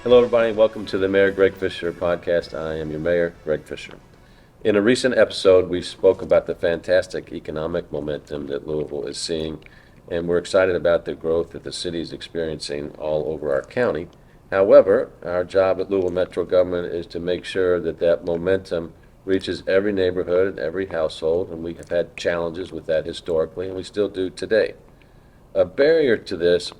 Hello, everybody. Welcome to the Mayor Greg Fischer podcast. I am your mayor, Greg Fischer. In a recent episode, we spoke about the fantastic economic momentum that Louisville is seeing, and we're excited about the growth that the city is experiencing all over our county. However, our job at Louisville Metro Government is to make sure that that momentum reaches every neighborhood and every household, and we have had challenges with that historically, and we still do today. A barrier to this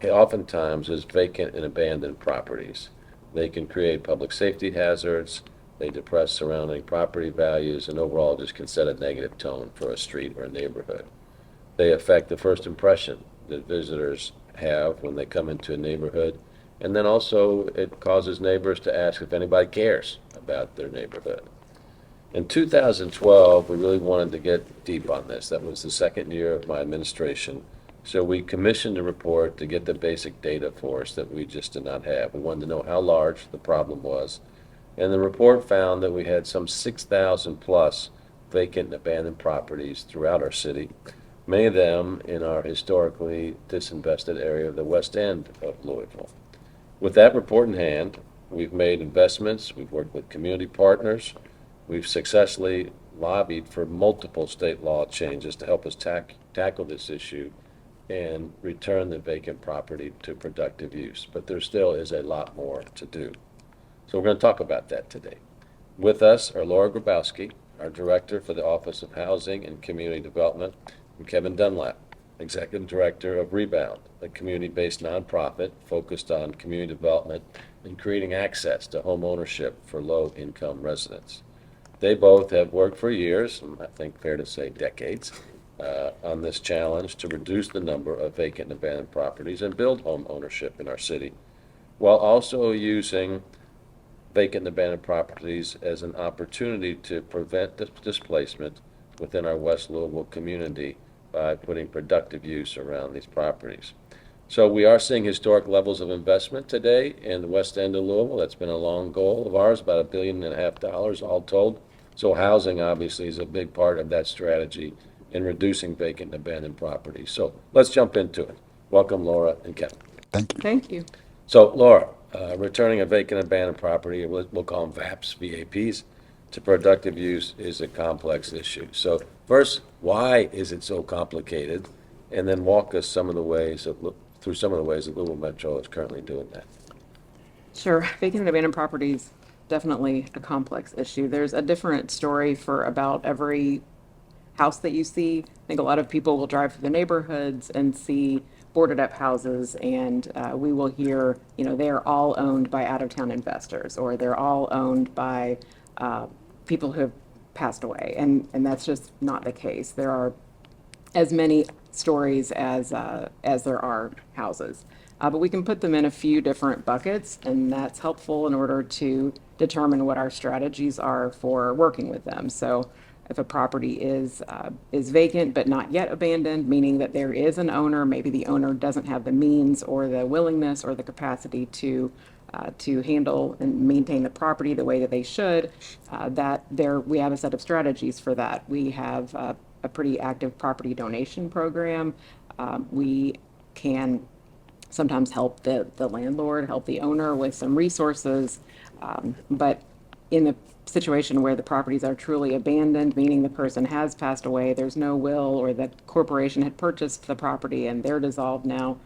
oftentimes is vacant and abandoned properties. They can create public safety hazards, they depress surrounding property values, and overall just can set a negative tone for a street or a neighborhood. They affect the first impression that visitors have when they come into a neighborhood, and then also it causes neighbors to ask if anybody cares about their neighborhood. In 2012, we really wanted to get deep on this. That was the second year of my administration. So we commissioned a report to get the basic data for us that we just did not have. We wanted to know how large the problem was. And the report found that we had some 6,000 plus vacant and abandoned properties throughout our city, many of them in our historically disinvested area of the west end of Louisville. With that report in hand, we've made investments, we've worked with community partners, we've successfully lobbied for multiple state law changes to help us tackle this issue and return the vacant property to productive use. But there still is a lot more to do. So we're going to talk about that today. With us are Laura Grabowski, our Director for the Office of Housing and Community Development, and Kevin Dunlap, Executive Director of REBOUND, a community-based nonprofit focused on community development and creating access to home ownership for low-income residents. They both have worked for years, and I think fair to say decades, on this challenge to reduce the number of vacant and abandoned properties and build home ownership in our city, while also using vacant and abandoned properties as an opportunity to prevent displacement within our West Louisville community by putting productive use around these properties. So we are seeing historic levels of investment today in the west end of Louisville. That's been a long goal of ours, about $1.5 billion all told. So housing obviously is a big part of that strategy in reducing vacant and abandoned properties. So let's jump into it. Welcome, Laura and Kevin. Thank you. Thank you. So, Laura, returning a vacant and abandoned property, we'll call them VAPs, to productive use is a complex issue. So first, why is it so complicated? And then walk us through some of the ways that Louisville Metro is currently doing that. Sure. Vacant and abandoned properties, definitely a complex issue. There's a different story for about every house that you see. I think a lot of people will drive through the neighborhoods and see boarded up houses, and we will hear, they're all owned by out-of-town investors, or they're all owned by people who have passed away, and that's just not the case. There are as many stories as there are houses, but we can put them in a few different buckets, and that's helpful in order to determine what our strategies are for working with them. So if a property is vacant but not yet abandoned, meaning that there is an owner, maybe the owner doesn't have the means or the willingness or the capacity to handle and maintain the property the way that they should, we have a set of strategies for that. We have a pretty active property donation program. We can sometimes help the landlord, help the owner with some resources, but in the situation where the properties are truly abandoned, meaning the person has passed away, there's no will, or the corporation had purchased the property and they're dissolved now.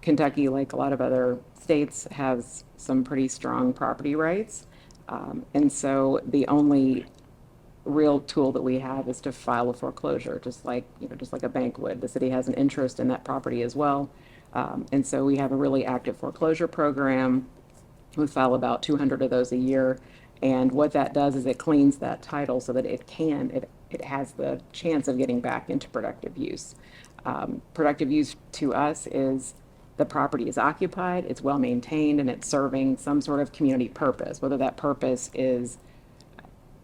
Kentucky, like a lot of other states, has some pretty strong property rights. And so the only real tool that we have is to file a foreclosure, just like a bank would. The city has an interest in that property as well. And so we have a really active foreclosure program. We file about 200 of those a year. And what that does is it cleans that title so that it has the chance of getting back into productive use. Productive use to us is the property is occupied, it's well maintained, and it's serving some sort of community purpose, whether that purpose is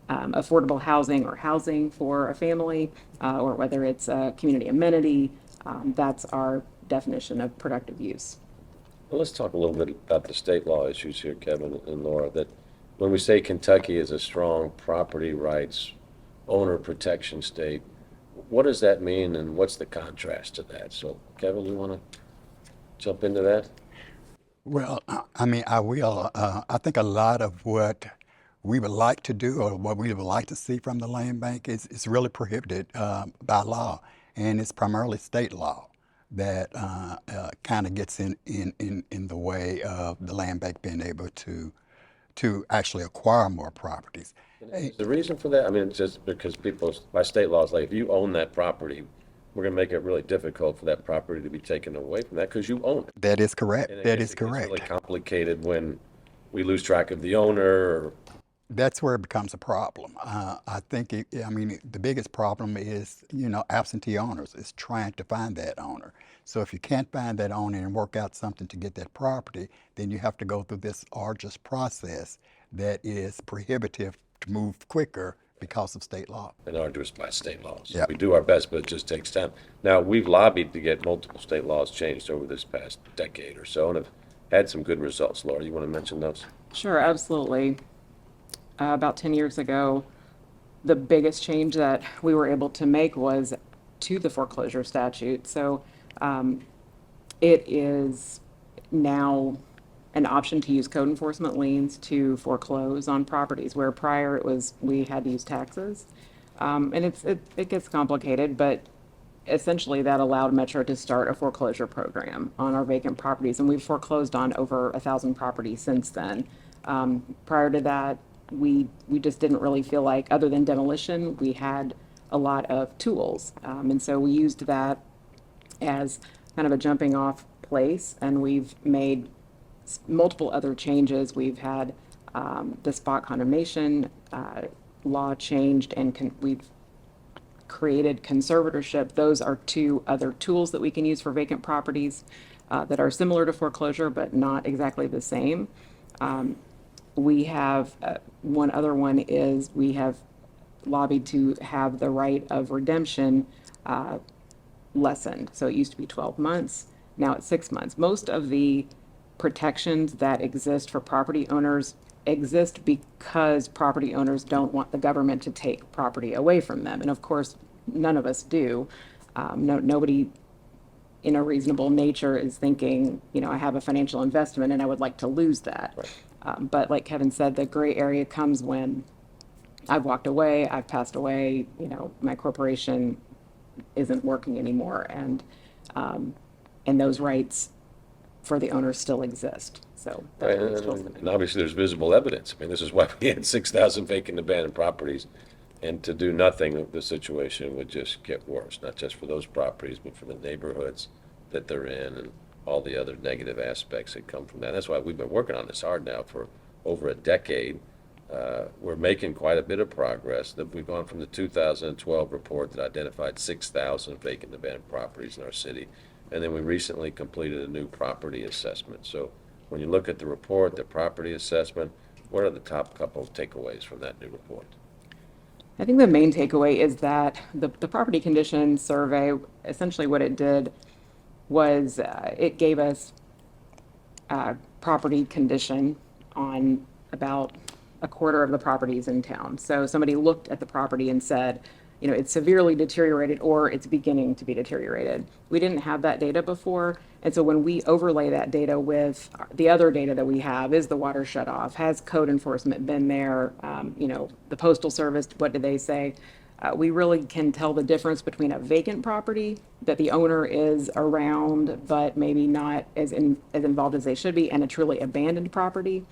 affordable housing or housing for a family, or whether it's a community amenity. That's our definition of productive use. Well, let's talk a little bit about the state law issues here, Kevin and Laura, that when we say Kentucky is a strong property rights owner protection state, what does that mean and what's the contrast to that? So, Kevin, you want to jump into that? Well, I mean, I will. I think a lot of what we would like to do or what we would like to see from the land bank is really prohibited by law, and it's primarily state law that kind of gets in the way of the land bank being able to actually acquire more properties. Is the reason for that? I mean, it's just because people, by state laws, like if you own that property, we're gonna make it really difficult for that property to be taken away from that because you own it. That is correct. And I That guess is it gets really correct. complicated when we lose track of the owner or, That's where it becomes a problem. I think, I mean, the biggest problem is, absentee owners, is trying to find that owner. So if you can't find that owner and work out something to get that property, then you have to go through this arduous process that is prohibitive to move quicker because of state law. and arduous by state laws. Yep. We do our best, but it just takes time. Now, we've lobbied to get multiple state laws changed over this past decade or so and have had some good results. Laura, you want to mention those? Sure, absolutely. About 10 years ago, the biggest change that we were able to make was to the foreclosure statute. So it is now an option to use code enforcement liens to foreclose on properties, where prior it was we had to use taxes. And it gets complicated, but essentially that allowed Metro to start a foreclosure program on our vacant properties, and we've foreclosed on over 1,000 properties since then. Prior to that, we just didn't really feel like, other than demolition, we had a lot of tools. And so we used that as kind of a jumping off place, and we've made multiple other changes. We've had the spot condemnation law changed, and we've created conservatorship. Those are two other tools that we can use for vacant properties that are similar to foreclosure, but not exactly the same. We have one other one is we have lobbied to have the right of redemption lessened. So it used to be 12 months, now it's 6 months. Most of the protections that exist for property owners exist because property owners don't want the government to take property away from them. And of course, none of us do. Nobody in a reasonable nature is thinking, I have a financial investment and I would like to lose that. Right. But like Kevin said, the gray area comes when I've walked away, I've passed away, my corporation isn't working anymore, and those rights for the owners still exist. So that's Right, what it's supposed to be. and obviously there's visible evidence. I mean, this is why we had 6,000 vacant abandoned properties. And to do nothing, the situation would just get worse, not just for those properties, but for the neighborhoods that they're in and all the other negative aspects that come from that. That's why we've been working on this hard now for over a decade. We're making quite a bit of progress. We've gone from the 2012 report that identified 6,000 vacant abandoned properties in our city. And then we recently completed a new property assessment. So when you look at the report, the property assessment, what are the top couple of takeaways from that new report? I think the main takeaway is that the property condition survey, essentially what it did was it gave us property condition on about a quarter of the properties in town. So somebody looked at the property and said, it's severely deteriorated or it's beginning to be deteriorated. We didn't have that data before. And so when we overlay that data with the other data that we have, is the water shut off? Has code enforcement been there? The Postal Service, what did they say? We really can tell the difference between a vacant property that the owner is around, but maybe not as involved as they should be, and a truly abandoned property.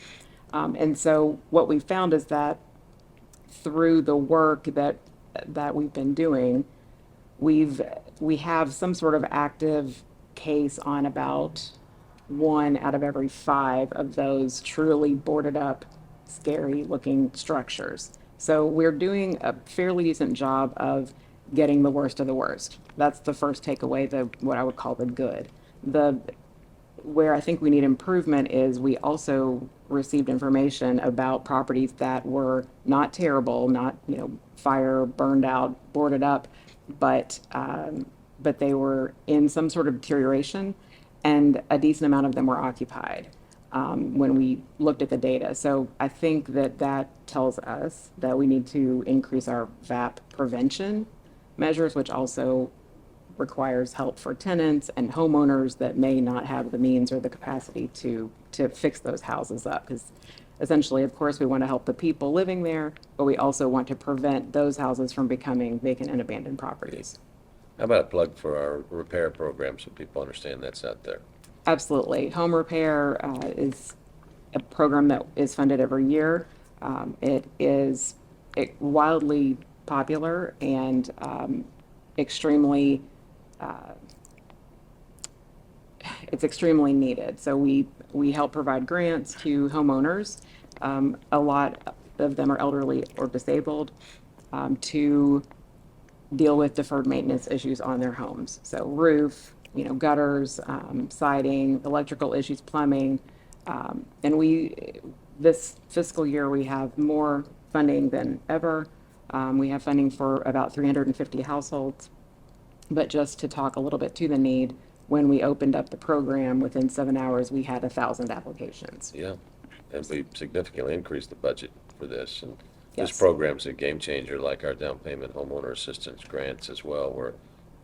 And so what we found is that through the work that we've been doing, we have some sort of active case on about 1 out of every 5 of those truly boarded up, scary looking structures. So we're doing a fairly decent job of getting the worst of the worst. That's the first takeaway, what I would call the good. Where I think we need improvement is we also received information about properties that were not terrible, not, fire, burned out, boarded up, but they were in some sort of deterioration, and a decent amount of them were occupied when we looked at the data. So I think that tells us that we need to increase our VAP prevention measures, which also requires help for tenants and homeowners that may not have the means or the capacity to fix those houses up. Because essentially, of course, we want to help the people living there, but we also want to prevent those houses from becoming vacant and abandoned properties. How about a plug for our repair program so people understand that's out there? Absolutely. Home repair is a program that is funded every year. It is wildly popular and extremely it's extremely needed. So we help provide grants to homeowners. A lot of them are elderly or disabled, to deal with deferred maintenance issues on their homes. So roof, gutters, siding, electrical issues, plumbing. And this fiscal year, we have more funding than ever. We have funding for about 350 households. But just to talk a little bit to the need, when we opened up the program, within 7 hours, we had 1,000 applications. Yeah, and we significantly increased the budget for this. And this Yes. program's a game changer, like our down payment homeowner assistance grants as well, where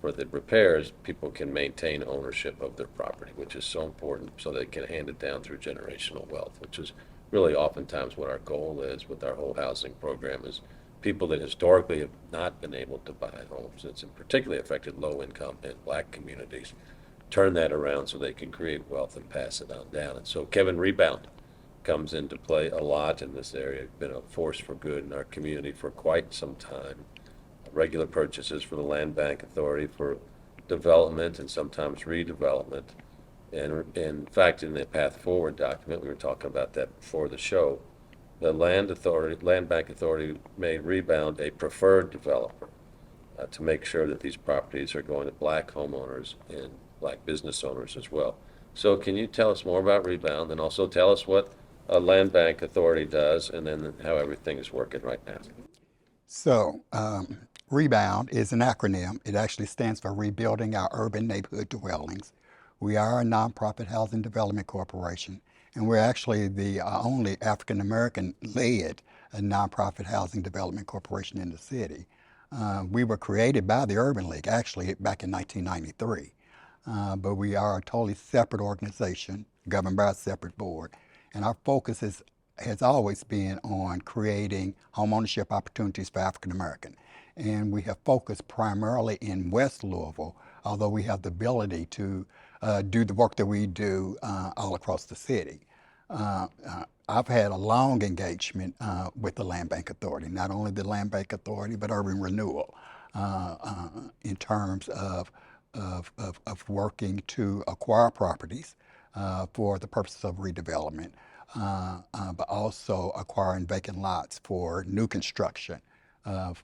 for the repairs, people can maintain ownership of their property, which is so important, so they can hand it down through generational wealth, which is really oftentimes what our goal is with our whole housing program, is people that historically have not been able to buy homes. It's particularly affected low income and black communities. Turn that around so they can create wealth and pass it on down. And so Kevin, REBOUND comes into play a lot in this area. It's been a force for good in our community for quite some time. Regular purchases for the Land Bank Authority for development and sometimes redevelopment. And in fact, in the Path Forward document, we were talking about that before the show, the Land Bank Authority made REBOUND a preferred developer to make sure that these properties are going to black homeowners and black business owners as well. So can you tell us more about REBOUND, and also tell us what a Land Bank Authority does, and then how everything is working right now? So, REBOUND is an acronym. It actually stands for Rebuilding Our Urban Neighborhood Dwellings. We are a nonprofit housing development corporation, and we're actually the only African American led nonprofit housing development corporation in the city. We were created by the Urban League, actually, back in 1993. But we are a totally separate organization, governed by a separate board. And our focus has always been on creating homeownership opportunities for African American. And we have focused primarily in West Louisville, although we have the ability to do the work that we do all across the city. I've had a long engagement with the Land Bank Authority, not only the Land Bank Authority, but Urban Renewal, in terms of working to acquire properties for the purposes of redevelopment, but also acquiring vacant lots for new construction of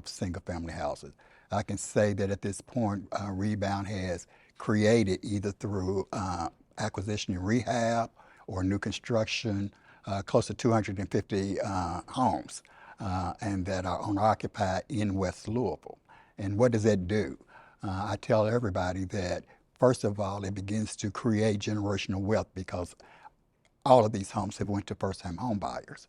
single-family houses. I can say that at this point, REBOUND has created, either through acquisition and rehab or new construction, close to 250 homes, and that are owner-occupied in West Louisville. And what does that do? I tell everybody that, first of all, it begins to create generational wealth, because all of these homes have went to first-time home buyers.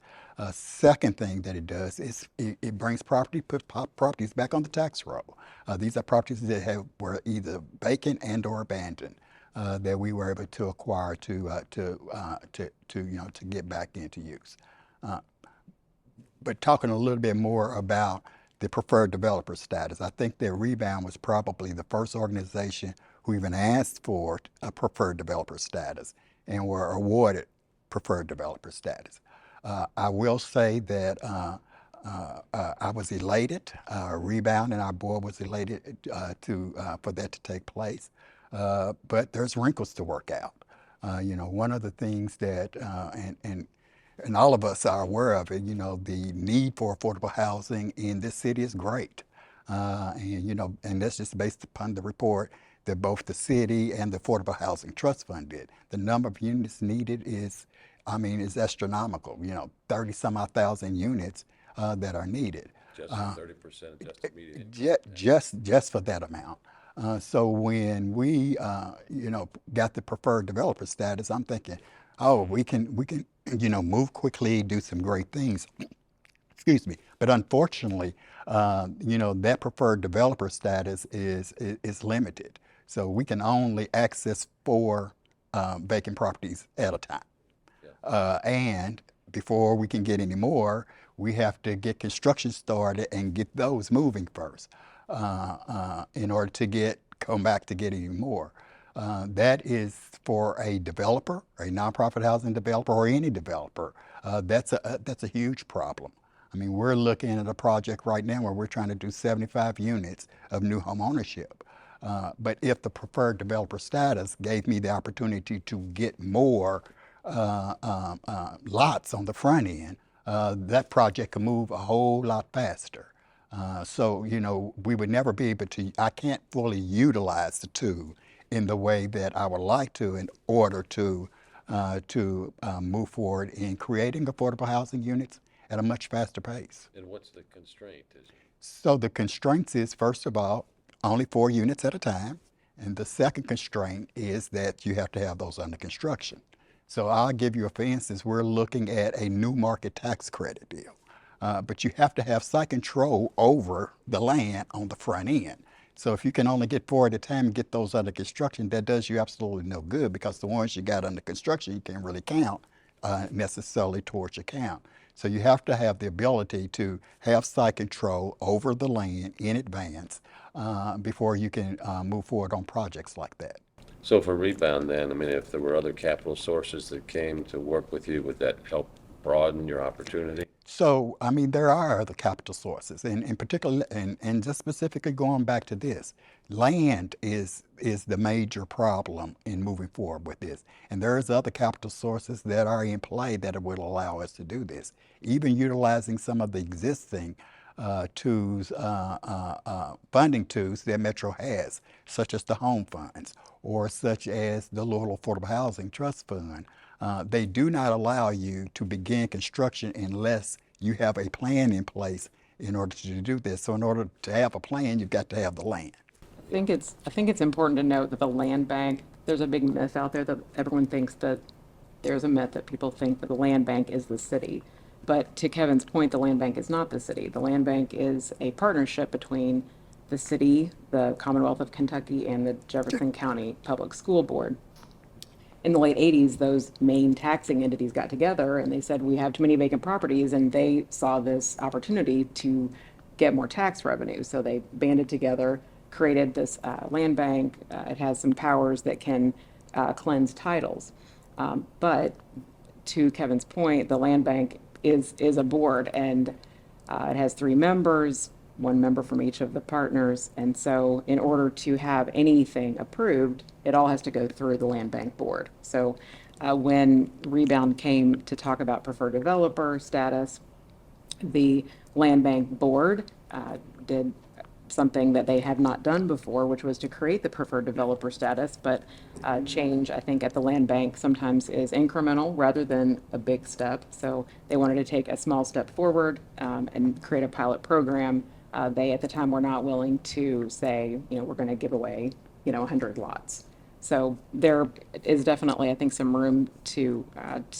Second thing that it does is it brings properties back on the tax roll. These are properties that were either vacant and or abandoned, that we were able to acquire to get back into use. But talking a little bit more about the preferred developer status, I think that REBOUND was probably the first organization who even asked for a preferred developer status and were awarded preferred developer status. I will say that I was elated. REBOUND and our board was elated for that to take place. But there's wrinkles to work out. One of the things that, and all of us are aware of it, the need for affordable housing in this city is great. And that's just based upon the report that both the city and the Affordable Housing Trust Fund did. The number of units needed is astronomical, 30 some odd thousand units that are needed. Just 30% adjusted median. Just for that amount. So when we, got the preferred developer status, I'm thinking, oh, we can, move quickly, do some great things. Excuse me. But unfortunately, that preferred developer status is limited. So we can only access 4 vacant properties at a time. And before we can get any more, we have to get construction started and get those moving first in order to come back to get any more. That is for a developer, a nonprofit housing developer, or any developer. That's a huge problem. I mean, we're looking at a project right now where we're trying to do 75 units of new home ownership. But if the preferred developer status gave me the opportunity to get more lots on the front end, that project could move a whole lot faster. We would never be able to, I can't fully utilize the tool in the way that I would like to in order to move forward in creating affordable housing units at a much faster pace. And what's the constraint? Is it? So the constraints is, first of all, only 4 units at a time. And the second constraint is that you have to have those under construction. So I'll give you for instance, we're looking at a new market tax credit deal. But you have to have site control over the land on the front end. So if you can only get 4 at a time and get those under construction, that does you absolutely no good, because the ones you got under construction, you can't really count necessarily towards your count. So you have to have the ability to have site control over the land in advance before you can move forward on projects like that. So for Rebound then, I mean, if there were other capital sources that came to work with you, would that help broaden your opportunity? So, I mean, there are other capital sources, and in particular, and just specifically going back to this, land is the major problem in moving forward with this. And there's other capital sources that are in play that will allow us to do this, even utilizing some of the existing tools, funding tools that Metro has, such as the home funds or such as the Louisville Affordable Housing Trust Fund. They do not allow you to begin construction unless you have a plan in place in order to do this. So in order to have a plan, you've got to have the land. I think it's important to note that the land bank, there's a big myth out there that everyone thinks that there's a myth that people think that the land bank is the city. But to Kevin's point, the land bank is not the city. The land bank is a partnership between the city, the Commonwealth of Kentucky, and the Jefferson County Public School Board. In the late 80s, those main taxing entities got together and they said, we have too many vacant properties, and they saw this opportunity to get more tax revenue. So they banded together, created this land bank. It has some powers that can cleanse titles. But to Kevin's point, the land bank is a board, and it has 3 members, 1 member from each of the partners. And so in order to have anything approved, it all has to go through the land bank board. So when Rebound came to talk about preferred developer status, the land bank board did something that they had not done before, which was to create the preferred developer status. But change, I think, at the land bank sometimes is incremental rather than a big step. So they wanted to take a small step forward and create a pilot program. They at the time were not willing to say, we're going to give away, 100 lots. So there is definitely, I think, some room to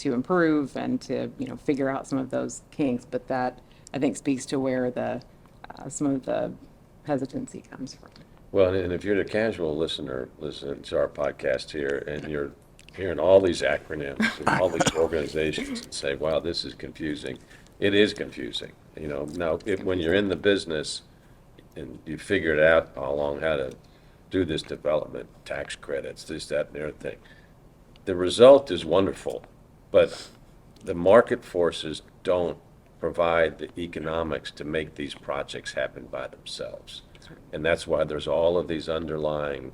improve and to figure out some of those kinks. But that, I think, speaks to where the some of the hesitancy comes from. Well, and if you're a casual listener listening to our podcast here, and you're hearing all these acronyms and all these organizations and say, wow, this is confusing. It is confusing. Now, when you're in the business and you figure it out all along how to do this development, tax credits, this, that, and the other thing, the result is wonderful, but the market forces don't provide the economics to make these projects happen by themselves. And that's why there's all of these underlying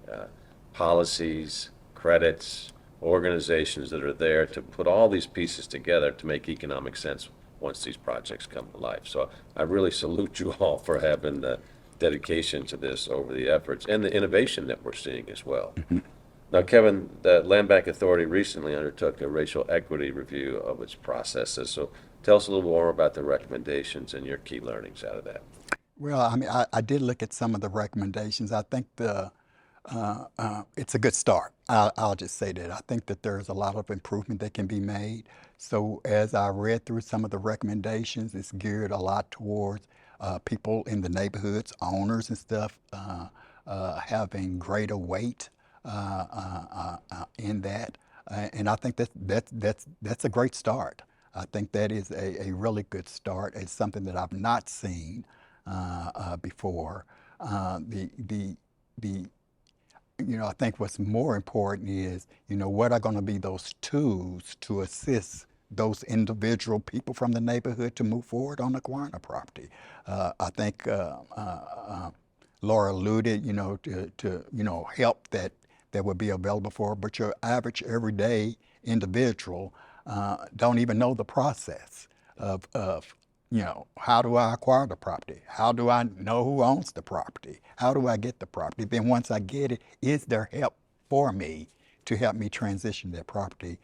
policies, credits, organizations that are there to put all these pieces together to make economic sense once these projects come to life. So I really salute you all for having the dedication to this over the efforts and the innovation that we're seeing as well. Now, Kevin, the Land Bank Authority recently undertook a racial equity review of its processes. So tell us a little more about the recommendations and your key learnings out of that. Well, I mean, I did look at some of the recommendations. I think the it's a good start. I'll just say that. I think that there's a lot of improvement that can be made. So as I read through some of the recommendations, it's geared a lot towards people in the neighborhoods, owners and stuff, having greater weight in that. And I think that's a great start. I think that is a really good start. It's something that I've not seen before. The I think what's more important is, what are going to be those tools to assist those individual people from the neighborhood to move forward on acquiring a property. I think Laura alluded, to help that would be available for her, but your average everyday individual don't even know the process of how do I acquire the property? How do I know who owns the property? How do I get the property? Then once I get it, is there help for me to help me transition that property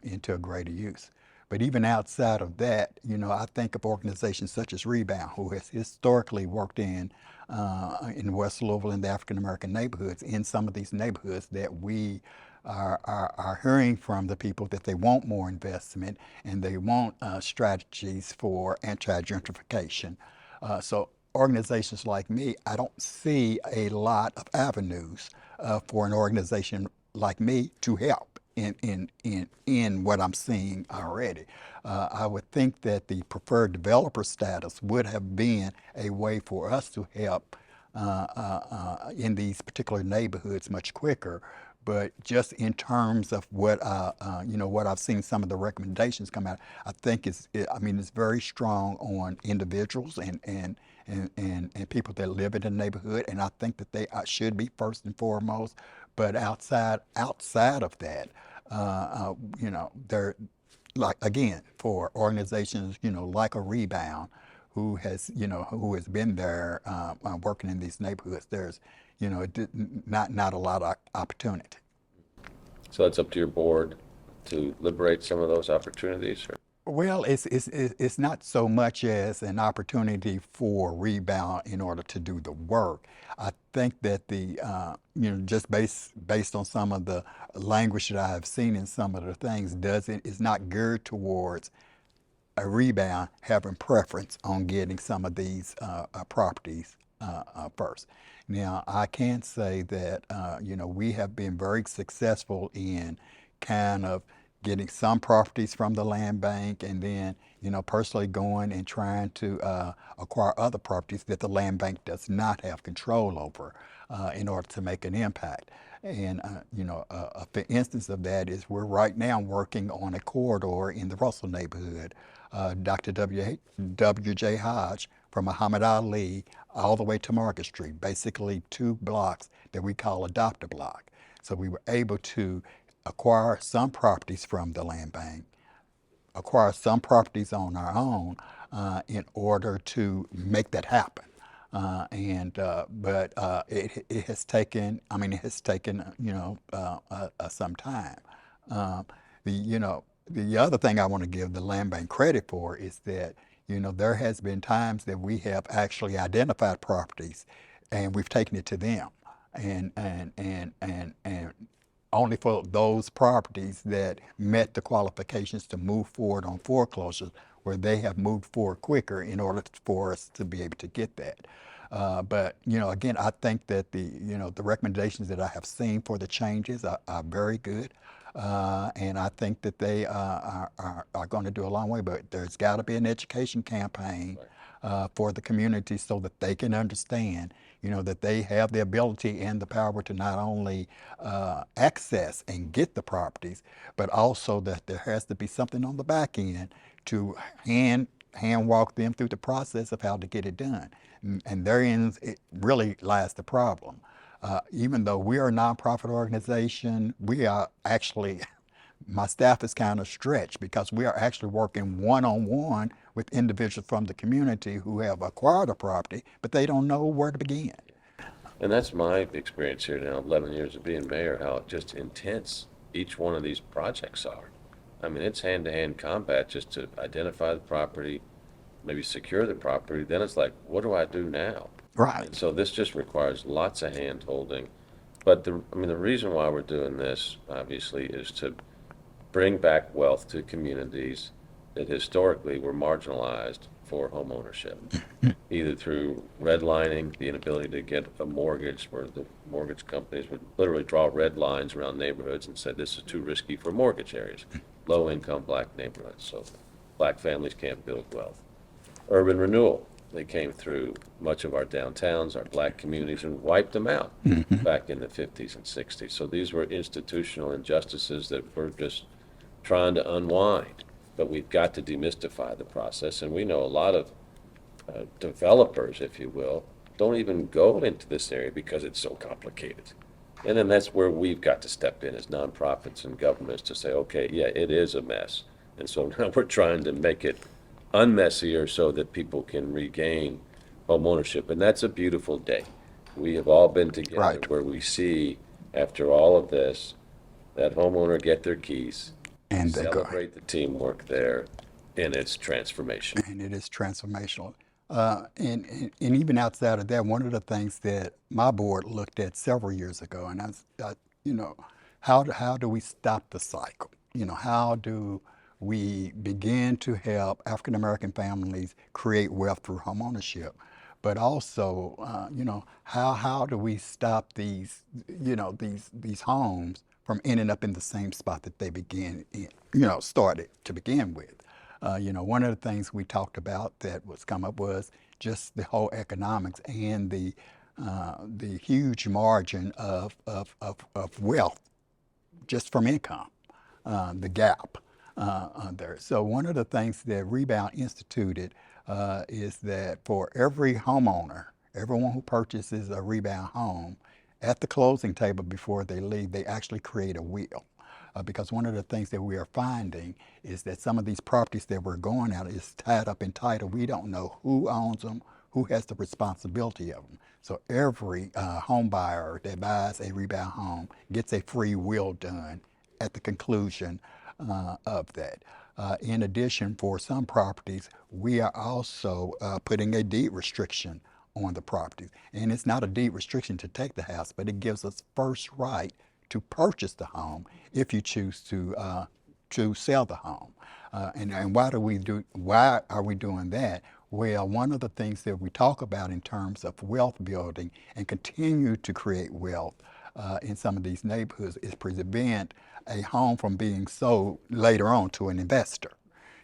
into a greater use? But even outside of that, I think of organizations such as Rebound, who has historically worked in West Louisville in the African American neighborhoods, in some of these neighborhoods that we are hearing from the people that they want more investment and they want strategies for anti-gentrification. So organizations like me, I don't see a lot of avenues for an organization like me to help in what I'm seeing already. I would think that the preferred developer status would have been a way for us to help in these particular neighborhoods much quicker. But just in terms of what what I've seen, some of the recommendations come out, I think it's very strong on individuals and people that live in the neighborhood, and I think that they should be first and foremost. But outside of that, they're like, again, for organizations like a Rebound, who has been there working in these neighborhoods. There's not a lot of opportunity. So it's up to your board to liberate some of those opportunities, or? Well, it's not so much as an opportunity for Rebound in order to do the work. I think that the just based on some of the language that I have seen in some of the things, is not geared towards a Rebound having preference on getting some of these properties first. Now, I can say that we have been very successful in kind of getting some properties from the land bank, and then personally going and trying to acquire other properties that the land bank does not have control over in order to make an impact. And for instance of that is, we're right now working on a corridor in the Russell neighborhood. Dr. W.J. Hodge from Muhammad Ali all the way to Market Street, basically 2 blocks that we call Adopt a Block. So we were able to acquire some properties from the land bank, acquire some properties on our own in order to make that happen. But it has taken, some time. The other thing I want to give the land bank credit for is that, there has been times that we have actually identified properties and we've taken it to them. And only for those properties that met the qualifications to move forward on foreclosure, where they have moved forward quicker in order for us to be able to get that. But again, I think that the recommendations that I have seen for the changes are very good, and I think that they are going to do a long way. But there's got to be an education campaign for the community, so that they can understand, that they have the ability and the power to not only access and get the properties, but also that there has to be something on the back end to hand walk them through the process of how to get it done. And therein it really lies the problem. Even though we are a nonprofit organization, we are actually, my staff is kind of stretched, because we are actually working one-on-one with individuals from the community who have acquired a property, but they don't know where to begin. And that's my experience here now, 11 years of being mayor, how just intense each one of these projects are. I mean, it's hand-to-hand combat just to identify the property, maybe secure the property. Then it's like, what do I do now? Right. And so this just requires lots of hand holding. But the reason why we're doing this, obviously, is to bring back wealth to communities that historically were marginalized for home ownership, either through redlining, the inability to get a mortgage, where the mortgage companies would literally draw red lines around neighborhoods and said this is too risky for mortgage areas, low-income black neighborhoods, so black families can't build wealth. Urban renewal, they came through much of our downtowns, our black communities, and wiped them out back in the 50s and 60s. So these were institutional injustices that we're just trying to unwind. But we've got to demystify the process, and we know a lot of developers, if you will, don't even go into this area because it's so complicated. And then that's where we've got to step in as nonprofits and governments to say, okay, yeah, it is a mess. And so now we're trying to make it unmessier so that people can regain home ownership. And that's a beautiful day. We have all been together Right. where we see, after all of this, that homeowner get their keys, And they go. celebrate the teamwork there, and it's transformation. And it is transformational. And even outside of that, one of the things that my board looked at several years ago, and you know, how do we stop the cycle? You know, how do we begin to help African American families create wealth through home ownership? But also, how do we stop these homes from ending up in the same spot that they started to begin with? One of the things we talked about that was come up was just the whole economics and the huge margin of wealth just from income, the gap there. So one of the things that Rebound instituted is that for every homeowner, everyone who purchases a Rebound home, at the closing table before they leave, they actually create a will. Because one of the things that we are finding is that some of these properties that we're going at is tied up in title. We don't know who owns them, who has the responsibility of them. So every home buyer that buys a Rebound home gets a free will done at the conclusion of that. In addition, for some properties, we are also putting a deed restriction on the property. And it's not a deed restriction to take the house, but it gives us first right to purchase the home if you choose to sell the home. And why are we doing that? Well, one of the things that we talk about in terms of wealth building and continue to create wealth in some of these neighborhoods is prevent a home from being sold later on to an investor.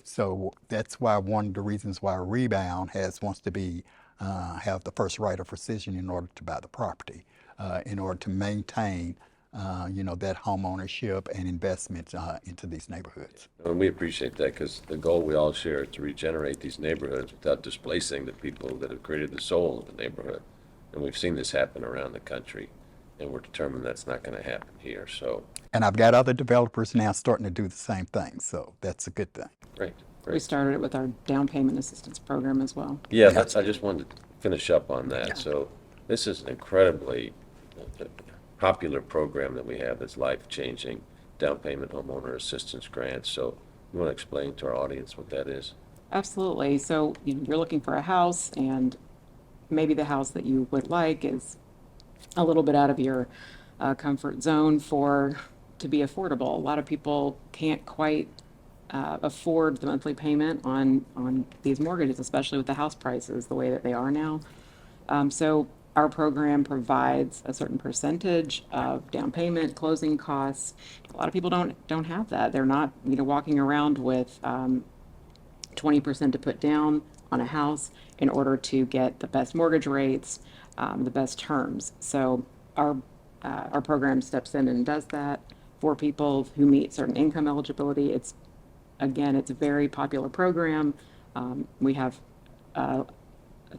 So that's why one of the reasons why Rebound wants to be have the first right of rescission in order to buy the property, in order to maintain that home ownership and investment into these neighborhoods. And we appreciate that because the goal we all share is to regenerate these neighborhoods without displacing the people that have created the soul of the neighborhood. And we've seen this happen around the country, and we're determined that's not going to happen here. So, and I've got other developers now starting to do the same thing, so that's a good thing. great. We started it with our down payment assistance program as well. Yeah, I just wanted to finish up on that. Yeah. So this is an incredibly popular program that we have that's life-changing, down payment homeowner assistance grants. So you want to explain to our audience what that is? Absolutely. So you're looking for a house, and maybe the house that you would like is a little bit out of your comfort zone to be affordable. A lot of people can't quite afford the monthly payment on these mortgages, especially with the house prices the way that they are now. So our program provides a certain percentage of down payment, closing costs. A lot of people don't have that. They're not walking around with 20% to put down on a house in order to get the best mortgage rates, the best terms. So our program steps in and does that for people who meet certain income eligibility. It's a very popular program. We have, I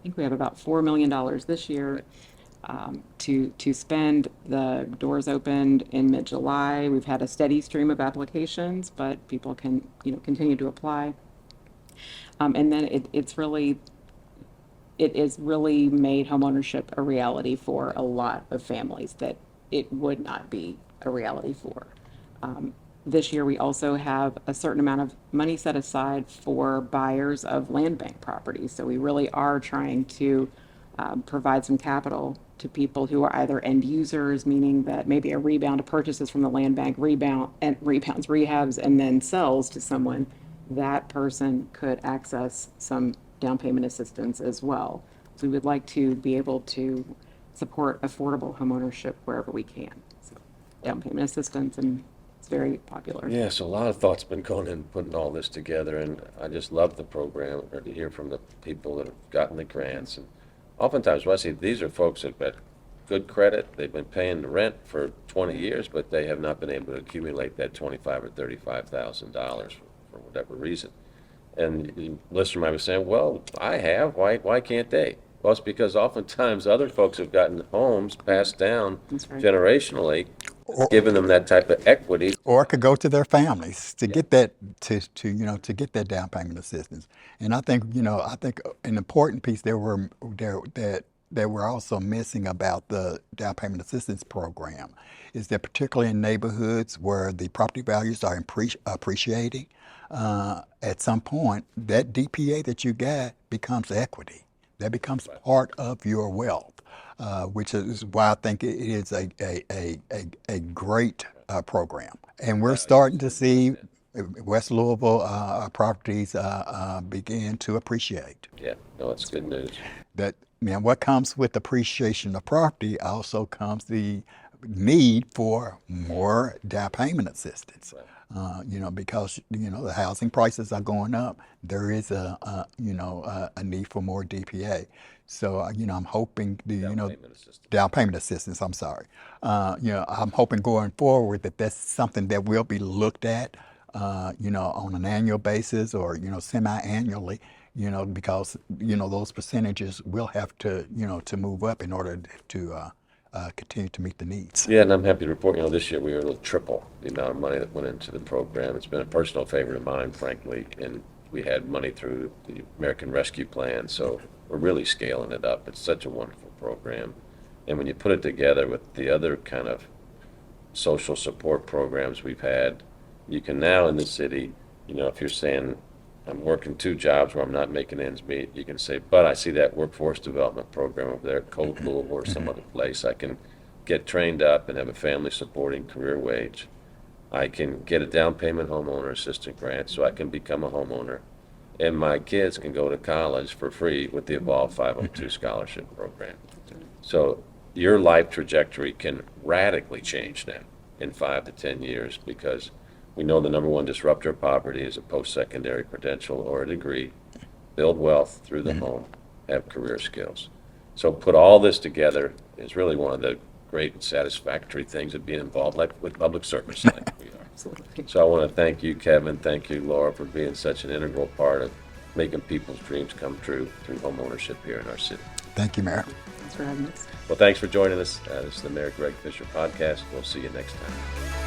think we have about $4 million this year to spend. The doors opened in mid-July. We've had a steady stream of applications, but people can continue to apply. And then it is really made homeownership a reality for a lot of families that it would not be a reality for. This year, we also have a certain amount of money set aside for buyers of land bank properties. So we really are trying to provide some capital to people who are either end users, meaning that maybe a rebound purchases from the land bank, rebounds, rehabs, and then sells to someone, that person could access some down payment assistance as well. So we would like to be able to support affordable homeownership wherever we can. So down payment assistance, and it's very popular. Yeah, so a lot of thought's been going in putting all this together, and I just love the program, or to hear from the people that have gotten the grants. And oftentimes, what I see, these are folks that have got good credit. They've been paying the rent for 20 years, but they have not been able to accumulate that $25,000 or $35,000 for whatever reason. And the listener might be saying, well, I have, why can't they? Well, it's because oftentimes other folks have gotten homes passed down That's right. generationally, giving them that type of equity. Or it could go to their families to get that to get that down payment assistance. And I think an important piece that we're also missing about the down payment assistance program is that particularly in neighborhoods where the property values are appreciating, at some point that DPA that you got becomes equity. That becomes part of your wealth, which is why I think it is a great program. And we're starting to see West Louisville properties begin to appreciate. Yeah, no, it's good news. That, man, what comes with appreciation of property also comes the need for more down payment assistance. Because the housing prices are going up, there is a need for more DPA. So I'm hoping down payment assistance. I'm sorry. I'm hoping going forward that that's something that will be looked at, on an annual basis or semi-annually. Because those percentages will have to move up in order to continue to meet the needs. Yeah, and I'm happy to report, this year we were able to triple the amount of money that went into the program. It's been a personal favorite of mine, frankly, and we had money through the American Rescue Plan, so we're really scaling it up. It's such a wonderful program. And when you put it together with the other kind of social support programs we've had, you can now in the city, if you're saying, I'm working 2 jobs where I'm not making ends meet, you can say, but I see that workforce development program over there at Cold Louisville or some other place. I can get trained up and have a family supporting career wage. I can get a down payment homeowner assistance grant so I can become a homeowner. And my kids can go to college for free with the Evolve 502 scholarship program. So your life trajectory can radically change now in 5 to 10 years, because we know the number one disruptor of poverty is a post-secondary credential or a degree. Build wealth through the home, have career skills. So put all this together is really one of the great and satisfactory things of being involved with public service like we are. Absolutely. So I want to thank you, Kevin, thank you, Laura, for being such an integral part of making people's dreams come true through homeownership here in our city. Thank you, Mayor. Thanks for having us. Well, thanks for joining us. This is the Mayor Greg Fischer podcast. We'll see you next time.